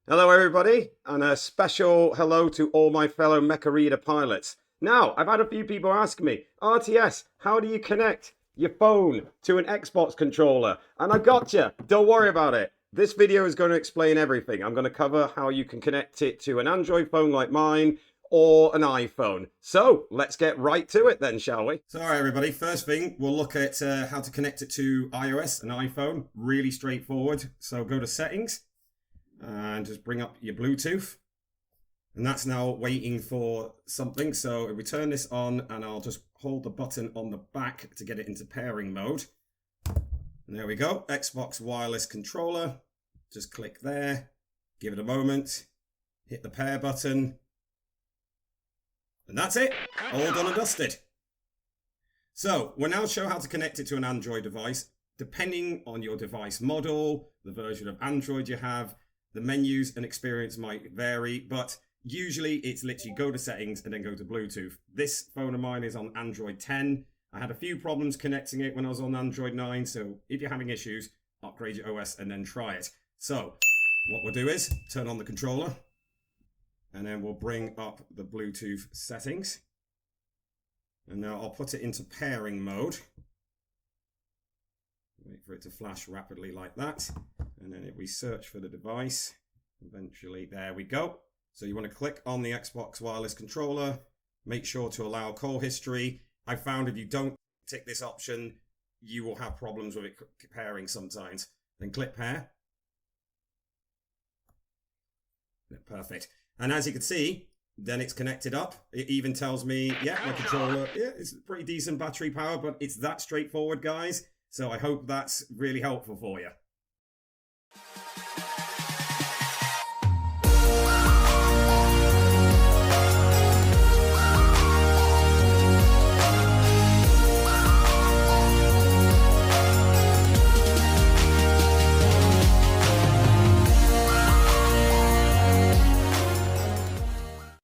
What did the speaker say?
Hello, everybody, and a special hello to all my fellow Mecha Reader pilots. Now, I've had a few people ask me, RTS, how do you connect your phone to an Xbox controller? And I gotcha, don't worry about it. This video is going to explain everything. I'm going to cover how you can connect it to an Android phone like mine or an iPhone. So, let's get right to it then, shall we? So, all right, everybody, first thing, we'll look at how to connect it to iOS and iPhone. Really straightforward. So, go to Settings and just bring up your Bluetooth, and that's now waiting for something. So if we turn this on, and I'll just hold the button on the back to get it into pairing mode, and there we go. Xbox wireless controller, just click there, give it a moment, hit the pair button, and that's it, all done and dusted. So we'll now show how to connect it to an Android device. Depending on your device model, the version of Android you have, the menus and experience might vary, but usually it's literally go to settings and then go to Bluetooth. This phone of mine is on Android 10. I had a few problems connecting it when I was on Android 9, so if you're having issues, upgrade your OS and then try it. So what we'll do is turn on the controller, and then we'll bring up the Bluetooth settings. And now I'll put it into pairing mode. Wait for it to flash rapidly like that. And then if we search for the device, eventually, there we go. So you want to click on the Xbox wireless controller, make sure to allow call history. I found if you don't tick this option, you will have problems with it pairing sometimes. Then click pair. Yeah, perfect. And as you can see, then it's connected up. It even tells me, yeah, my controller, yeah, it's pretty decent battery power, but it's that straightforward, guys. So I hope that's really helpful for you.